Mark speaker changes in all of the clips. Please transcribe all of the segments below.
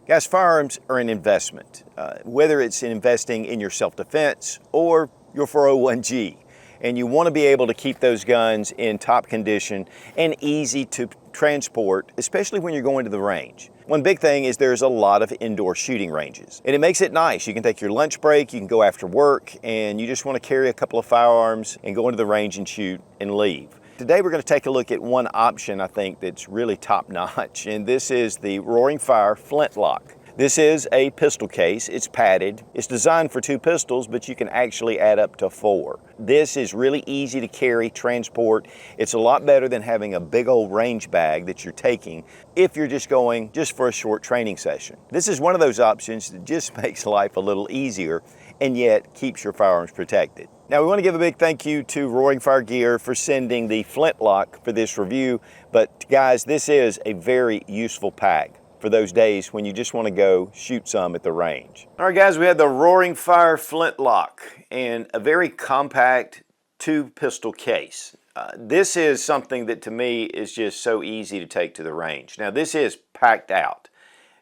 Speaker 1: Guys, firearms are an investment, whether it's investing in your self-defense or your 401g. And you want to be able to keep those guns in top condition and easy to transport, especially when you're going to the range. One big thing is there's a lot of indoor shooting ranges, and it makes it nice. You can take your lunch break, you can go after work, and you just want to carry a couple of firearms and go into the range and shoot and leave. Today we're going to take a look at one option I think that's really top-notch, and this is the Roaring Fire Flintlock. This is a pistol case. It's padded. It's designed for 2 pistols, but you can actually add up to 4. This is really easy to carry, transport. It's a lot better than having a big old range bag that you're taking if you're just going for a short training session. This is one of those options that just makes life a little easier and yet keeps your firearms protected. Now, we want to give a big thank you to Roaring Fire Gear for sending the Flintlock for this review. But guys, this is a very useful pack for those days when you just want to go shoot some at the range. All right, guys, we have the Roaring Fire Flintlock and a very compact 2-pistol case. This is something that to me is just so easy to take to the range. Now, this is packed out.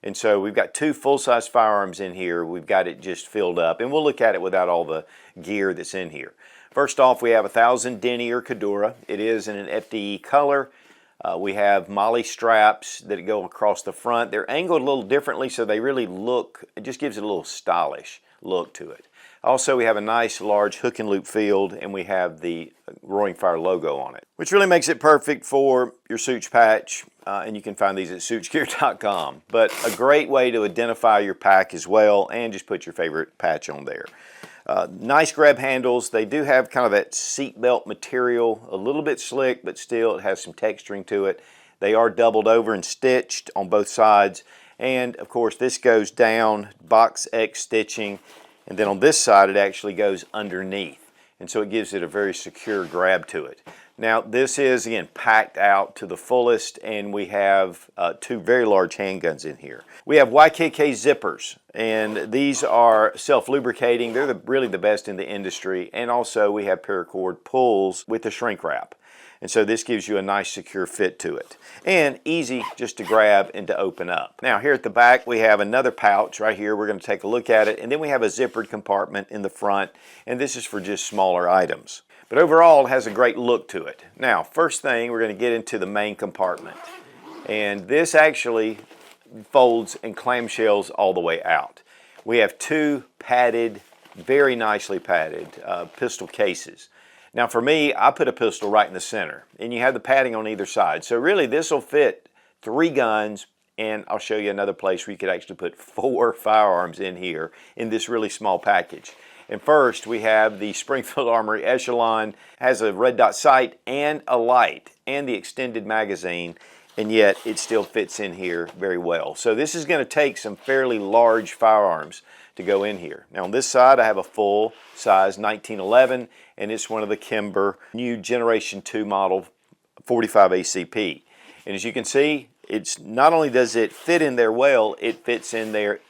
Speaker 1: And so we've got 2 full-size firearms in here. We've got it just filled up, and we'll look at it without all the gear that's in here. First off, we have a 1000 denier Cordura. It is in an FDE color. We have molly straps that go across the front. They're angled a little differently, so they really look, it just gives it a little stylish look to it. Also, we have a nice large hook and loop field, and we have the Roaring Fire logo on it, which really makes it perfect for your Such patch, and you can find these at suchgear.com. But a great way to identify your pack as well, and just put your favorite patch on there. Nice grab handles. They do have kind of that seatbelt material, a little bit slick, but still it has some texturing to it. They are doubled over and stitched on both sides. And of course, this goes down, box X stitching, and then on this side it actually goes underneath. And so it gives it a very secure grab to it. Now, this is, again, packed out to the fullest, and we have 2 very large handguns in here. We have YKK zippers, and these are self-lubricating. They're really the best in the industry. And also, we have paracord pulls with the shrink wrap. And so this gives you a nice secure fit to it. And easy just to grab and to open up. Now, here at the back, we have another pouch right here. We're going to take a look at it. And then we have a zippered compartment in the front, and this is for just smaller items. But overall, it has a great look to it. Now, first thing, we're going to get into the main compartment. And this actually folds and clamshells all the way out. We have 2 padded, very nicely padded pistol cases. Now, for me, I put a pistol right in the center, and you have the padding on either side. So really, this will fit 3 guns, and I'll show you another place where you could actually put 4 firearms in here in this really small package. And first, we have the Springfield Armory Echelon. Has a red dot sight and a light and the extended magazine, and yet it still fits in here very well. So this is going to take some fairly large firearms to go in here. Now, on this side, I have a full-size 1911, and it's one of the Kimber new Generation 2 model 45 ACP. And as you can see, it's not only does it fit in there well, it fits in there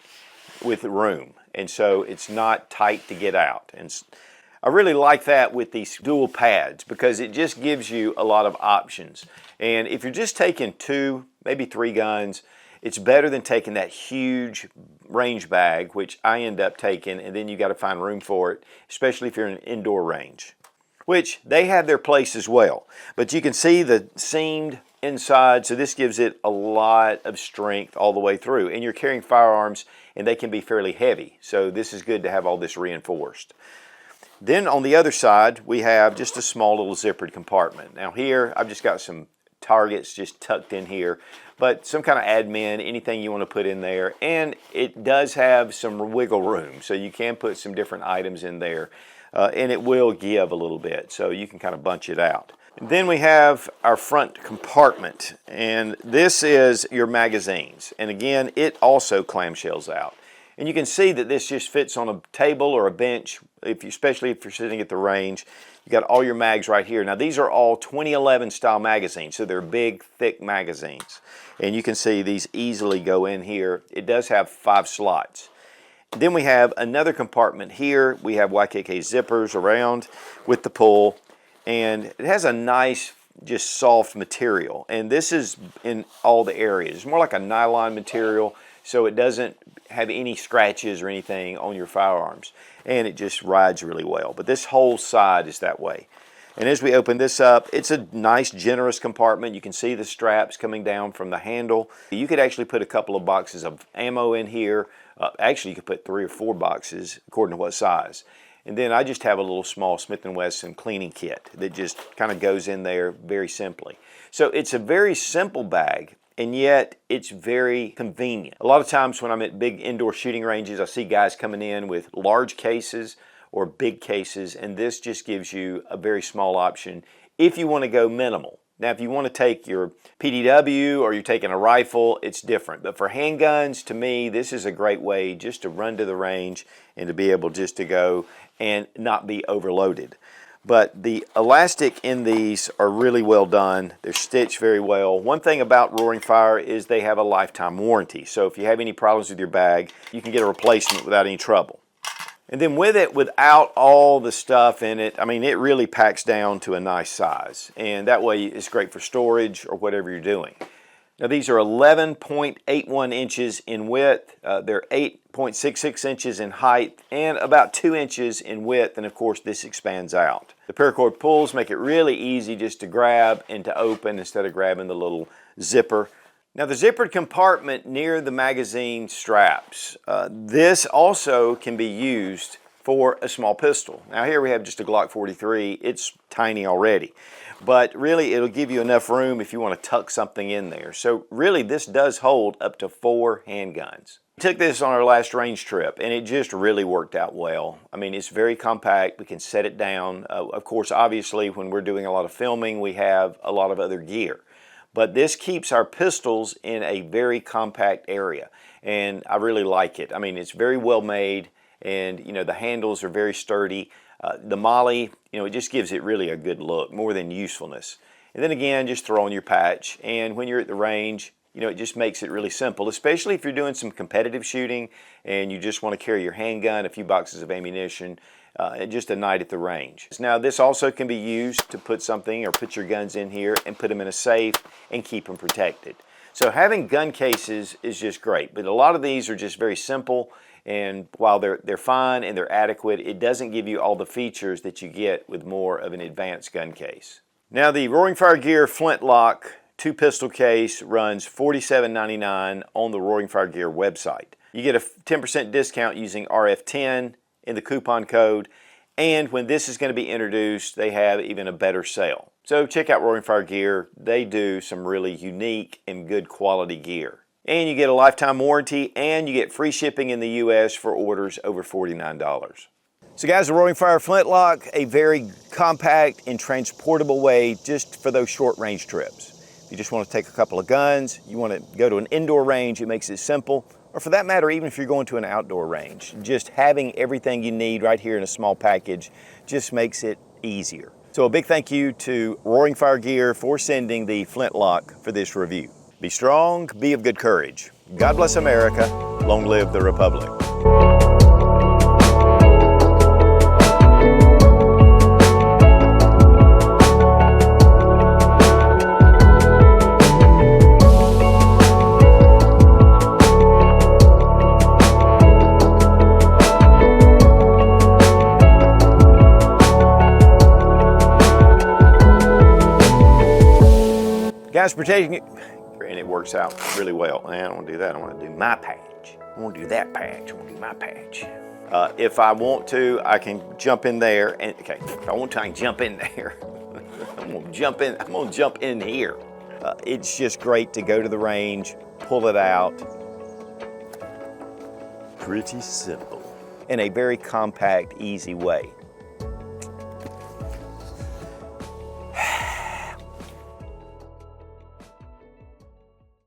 Speaker 1: with room. And so it's not tight to get out. And I really like that with these dual pads because it just gives you a lot of options. And if you're just taking 2, maybe 3 guns, it's better than taking that huge range bag, which I end up taking, and then you got to find room for it, especially if you're in an indoor range, which they have their place as well. But you can see the seamed inside, so this gives it a lot of strength all the way through. And you're carrying firearms, and they can be fairly heavy. So this is good to have all this reinforced. Then on the other side, we have just a small little zippered compartment. Now here, I've just got some targets just tucked in here, but some kind of admin, anything you want to put in there. And it does have some wiggle room, so you can put some different items in there, and it will give a little bit, so you can kind of bunch it out. And then we have our front compartment, and this is your magazines. And again, it also clamshells out. And you can see that this just fits on a table or a bench, especially if you're sitting at the range. You got all your mags right here. Now, these are all 2011 style magazines, so they're big, thick magazines. And you can see these easily go in here. It does have 5 slots. Then we have another compartment here. We have YKK zippers around with the pull. And it has a nice, just soft material. And this is in all the areas. It's more like a nylon material, so it doesn't have any scratches or anything on your firearms, and it just rides really well. But this whole side is that way. And as we open this up, it's a nice, generous compartment. You can see the straps coming down from the handle. You could actually put a couple of boxes of ammo in here. Actually, you could put 3 or 4 boxes, according to what size. And then I just have a little small Smith & Wesson cleaning kit that just kind of goes in there very simply. So it's a very simple bag, and yet it's very convenient. A lot of times when I'm at big indoor shooting ranges, I see guys coming in with large cases or big cases, and this just gives you a very small option if you want to go minimal. Now, if you want to take your PDW or you're taking a rifle, it's different. But for handguns, to me, this is a great way just to run to the range and to be able just to go and not be overloaded. But the elastic in these are really well done. They're stitched very well. One thing about Roaring Fire is they have a lifetime warranty. So if you have any problems with your bag, you can get a replacement without any trouble. And then with it, without all the stuff in it, I mean, it really packs down to a nice size. And that way it's great for storage or whatever you're doing. Now these are 11.81 inches in width. They're 8.66 inches in height and about 2 inches in width. And of course, this expands out. The paracord pulls make it really easy just to grab and to open instead of grabbing the little zipper. Now the zippered compartment near the magazine straps, this also can be used for a small pistol. Now here we have just a Glock 43, it's tiny already, but really it'll give you enough room if you want to tuck something in there. So really this does hold up to 4 handguns. We took this on our last range trip and it just really worked out well. I mean, it's very compact, we can set it down. Of course, obviously when we're doing a lot of filming, we have a lot of other gear. But this keeps our pistols in a very compact area, and I really like it. I mean, it's very well made, and you know, the handles are very sturdy. The Molly, you know, it just gives it really a good look, more than usefulness. And then again, just throw on your patch, and when you're at the range, you know, it just makes it really simple, especially if you're doing some competitive shooting and you just want to carry your handgun, a few boxes of ammunition, just a night at the range. Now this also can be used to put something or put your guns in here and put them in a safe and keep them protected. So having gun cases is just great, but a lot of these are just very simple, and while they're fine and they're adequate, it doesn't give you all the features that you get with more of an advanced gun case. Now the Roaring Fire Gear Flintlock 2-pistol case runs $47.99 on the Roaring Fire Gear website. You get a 10% discount using RF10 in the coupon code, and when this is going to be introduced, they have even a better sale. So check out Roaring Fire Gear. They do some really unique and good quality gear. And you get a lifetime warranty, and you get free shipping in the US for orders over $49. So guys, the Roaring Fire Flintlock, a very compact and transportable way just for those short range trips. If you just want to take a couple of guns, you want to go to an indoor range, it makes it simple. Or for that matter, even if you're going to an outdoor range, just having everything you need right here in a small package just makes it easier. So a big thank you to Roaring Fire Gear for sending the Flintlock for this review. Be strong, be of good courage. God bless America. Long live the Republic. Guys, protecting it, and it works out really well. I don't want to do that. I want to do my patch. I want to do that patch. I want to do my patch. If I want to, I can jump in there. And okay, if I want to, I can jump in there. I'm gonna jump in. I'm gonna jump in here. It's just great to go to the range, pull it out. Pretty simple. In a very compact, easy way.